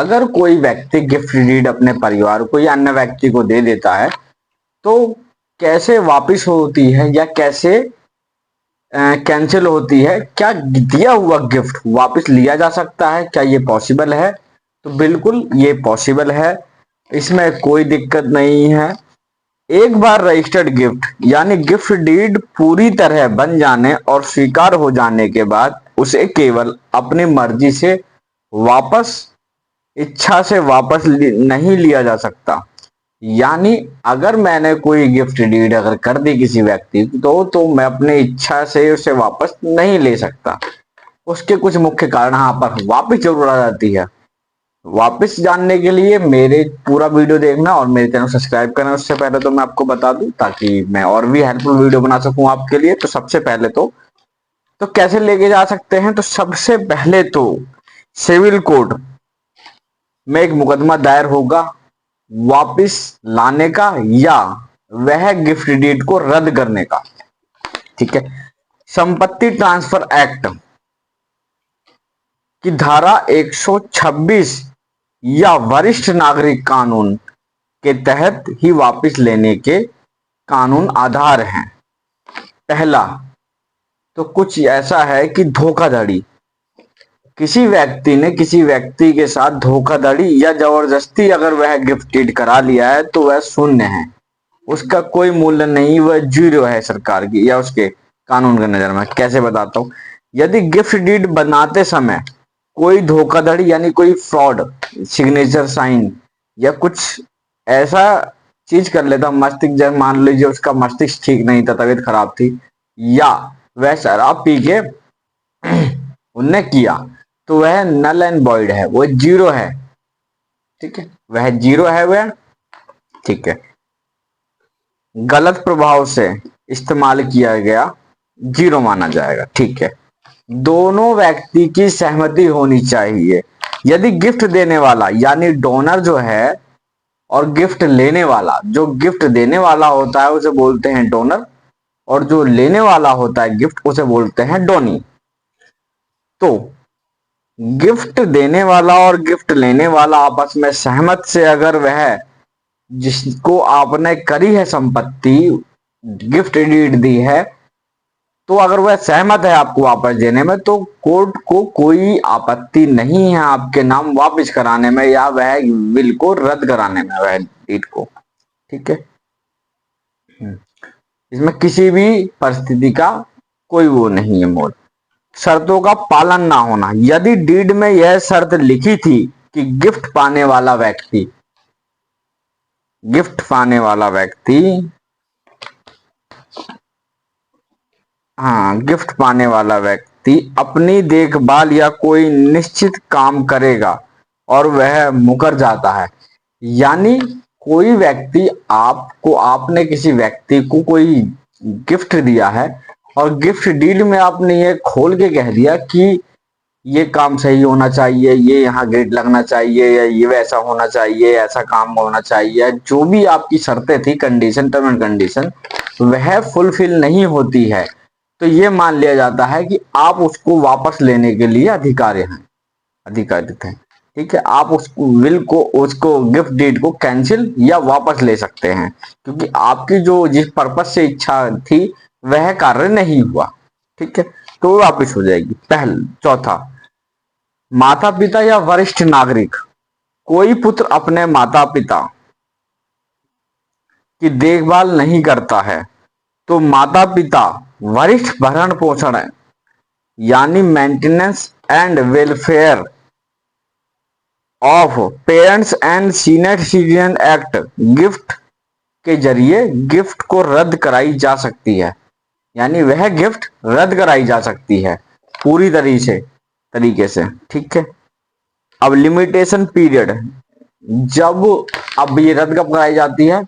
अगर कोई व्यक्ति गिफ्ट डीड अपने परिवार को या अन्य व्यक्ति को दे देता है तो कैसे वापस होती है या कैसे कैंसिल होती है? क्या दिया हुआ गिफ्ट वापस लिया जा सकता है? क्या ये पॉसिबल है? तो बिल्कुल ये पॉसिबल है, इसमें कोई दिक्कत नहीं है। एक बार रजिस्टर्ड गिफ्ट यानी गिफ्ट डीड पूरी तरह बन जाने और स्वीकार हो जाने के बाद उसे केवल अपनी मर्जी से वापस, इच्छा से वापस नहीं लिया जा सकता। यानी अगर मैंने कोई गिफ्ट डीड अगर कर दी किसी व्यक्ति को तो मैं अपनी इच्छा से उसे वापस नहीं ले सकता। उसके कुछ मुख्य कारण यहाँ पर वापस जरूर आ जाती है। वापस जानने के लिए मेरे पूरा वीडियो देखना और मेरे चैनल सब्सक्राइब करना। उससे पहले तो मैं आपको बता दूं ताकि मैं और भी हेल्पफुल वीडियो बना सकूं आपके लिए। तो सबसे पहले तो कैसे लेके जा सकते हैं? तो सबसे पहले तो सिविल कोर्ट में एक मुकदमा दायर होगा वापस लाने का या वह गिफ्ट डीड को रद्द करने का। ठीक है। संपत्ति ट्रांसफर एक्ट की धारा 126 या वरिष्ठ नागरिक कानून के तहत ही वापस लेने के कानून आधार हैं। पहला तो कुछ ऐसा है कि धोखाधड़ी, किसी व्यक्ति ने किसी व्यक्ति के साथ धोखाधड़ी या जबरदस्ती अगर वह गिफ्ट डीड करा लिया है तो वह शून्य है, उसका कोई मूल्य नहीं, वह जीरो है सरकार की या उसके कानून के नजर में। कैसे बताता हूं। यदि गिफ्ट डीड बनाते समय कोई धोखाधड़ी यानी कोई फ्रॉड, सिग्नेचर साइन या कुछ ऐसा चीज कर लेता मस्तिष्क, जैसे मान लीजिए उसका मस्तिष्क ठीक नहीं था, तबीयत खराब थी, या वह शराब पी के उनने किया, तो वह नल एंड वॉइड है, वो जीरो है। ठीक है, वह जीरो है वह। ठीक है। गलत प्रभाव से इस्तेमाल किया गया, जीरो माना जाएगा। ठीक है। दोनों व्यक्ति की सहमति होनी चाहिए। यदि गिफ्ट देने वाला यानी डोनर जो है और गिफ्ट लेने वाला, जो गिफ्ट देने वाला होता है उसे बोलते हैं डोनर और जो लेने वाला होता है गिफ्ट उसे बोलते हैं डोनी। तो गिफ्ट देने वाला और गिफ्ट लेने वाला आपस में सहमत से अगर वह जिसको आपने करी है संपत्ति गिफ्ट डीड दी है, तो अगर वह सहमत है आपको वापस देने में तो कोर्ट को कोई आपत्ति नहीं है आपके नाम वापस कराने में या वह विल को रद्द कराने में, वह डीड को। ठीक है। इसमें किसी भी परिस्थिति का कोई वो नहीं है मोल। शर्तों का पालन ना होना, यदि डीड में यह शर्त लिखी थी कि गिफ्ट पाने वाला व्यक्ति गिफ्ट पाने वाला व्यक्ति अपनी देखभाल या कोई निश्चित काम करेगा और वह मुकर जाता है, यानी कोई व्यक्ति आपने किसी व्यक्ति को कोई गिफ्ट दिया है और गिफ्ट डीड में आपने ये खोल के कह दिया कि ये काम सही होना चाहिए, ये यहाँ गेट लगना चाहिए, या ये वैसा होना चाहिए, ऐसा काम होना चाहिए, जो भी आपकी शर्तें थी, कंडीशन, टर्म एंड कंडीशन, वह फुलफिल नहीं होती है, तो ये मान लिया जाता है कि आप उसको वापस लेने के लिए अधिकारित हैं। ठीक है। आप उसको गिफ्ट डीड को कैंसिल या वापस ले सकते हैं क्योंकि आपकी जो जिस पर्पज से इच्छा थी वह कार्य नहीं हुआ। ठीक है। तो वापस हो जाएगी। चौथा, माता पिता या वरिष्ठ नागरिक, कोई पुत्र अपने माता पिता की देखभाल नहीं करता है तो माता पिता वरिष्ठ भरण पोषण यानी maintenance and welfare of parents and senior citizen act gift के जरिए गिफ्ट को रद्द कराई जा सकती है, यानी वह गिफ्ट रद्द कराई जा सकती है पूरी तरीके से। ठीक है। अब लिमिटेशन पीरियड, अब ये रद्द कब कराई जाती है?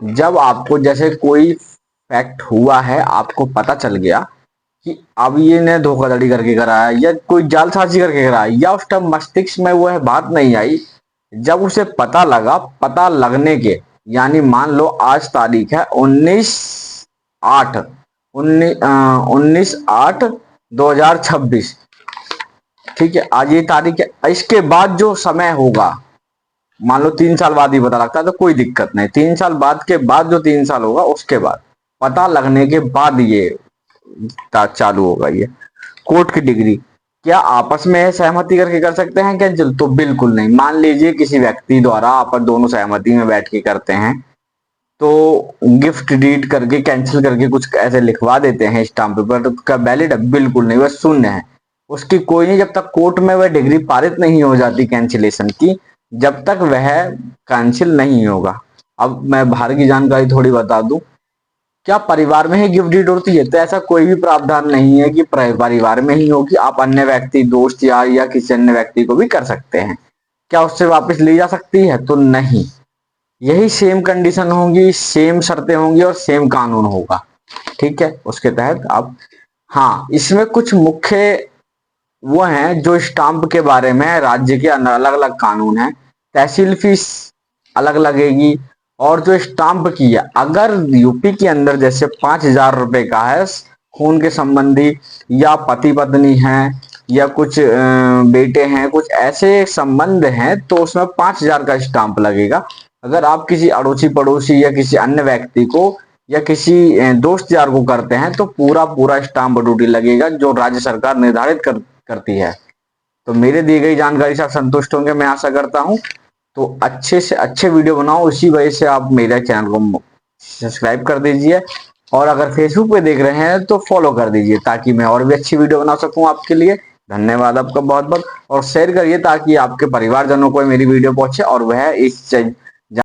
जब आपको जैसे कोई फैक्ट हुआ है, आपको पता चल गया कि अब ये ने धोखाधड़ी करके कराया या कोई जालसाजी करके कराया या उस टाइम मस्तिष्क में वह बात नहीं आई, जब उसे पता लगने के, यानी मान लो आज तारीख है 19/8/2026। ठीक है, आज ये तारीख है, इसके बाद जो समय होगा, मान लो 3 साल बाद ही पता लगता है तो कोई दिक्कत नहीं, 3 साल बाद के बाद जो 3 साल होगा उसके बाद पता लगने के बाद ये चालू होगा। ये कोर्ट की डिग्री, क्या आपस में सहमति करके कर सकते हैं कैंसिल? तो बिल्कुल नहीं। मान लीजिए किसी व्यक्ति द्वारा आपस दोनों सहमति में बैठ के करते हैं तो गिफ्ट डीड करके कैंसिल करके कुछ ऐसे लिखवा देते हैं स्टाम्प पेपर, तो क्या वैलिड है? बिल्कुल नहीं, वह शून्य है, उसकी कोई नहीं, जब तक कोर्ट में वह डिग्री पारित नहीं हो जाती कैंसिलेशन की, जब तक वह कैंसिल नहीं होगा। अब मैं बाहर की जानकारी थोड़ी बता दूं, क्या परिवार में ही गिफ्ट डीड होती है? तो ऐसा कोई भी प्रावधान नहीं है कि परिवार में ही होगी, आप अन्य व्यक्ति, दोस्त यार या किसी अन्य व्यक्ति को भी कर सकते हैं। क्या उससे वापस ली जा सकती है? तो नहीं, यही सेम कंडीशन होगी, सेम शर्तें होंगी और सेम कानून होगा। ठीक है, उसके तहत आप, हाँ इसमें कुछ मुख्य वो हैं जो स्टाम्प के बारे में राज्य के अलग अलग कानून हैं। तहसील फीस अलग लगेगी, और जो स्टाम्प की है, अगर यूपी के अंदर जैसे 5,000 रुपए का है, खून के संबंधी या पति पत्नी हैं या कुछ बेटे हैं, कुछ ऐसे संबंध हैं, तो उसमें 5,000 का स्टाम्प लगेगा। अगर आप किसी अड़ोसी पड़ोसी या किसी अन्य व्यक्ति को या किसी दोस्त यार को करते हैं तो पूरा पूरा स्टाम्प ड्यूटी लगेगा, जो राज्य सरकार निर्धारित करती है। तो मेरे दी गई जानकारी से आप संतुष्ट होंगे, मैं आशा करता हूं। तो अच्छे से अच्छे वीडियो बनाओ, इसी वजह से आप मेरे चैनल को सब्सक्राइब कर दीजिए, और अगर फेसबुक पे देख रहे हैं तो फॉलो कर दीजिए, ताकि मैं और भी अच्छी वीडियो बना सकूं आपके लिए। धन्यवाद आपका बहुत बहुत, और शेयर करिए ताकि आपके परिवारजनों को मेरी वीडियो पहुंचे और वह इस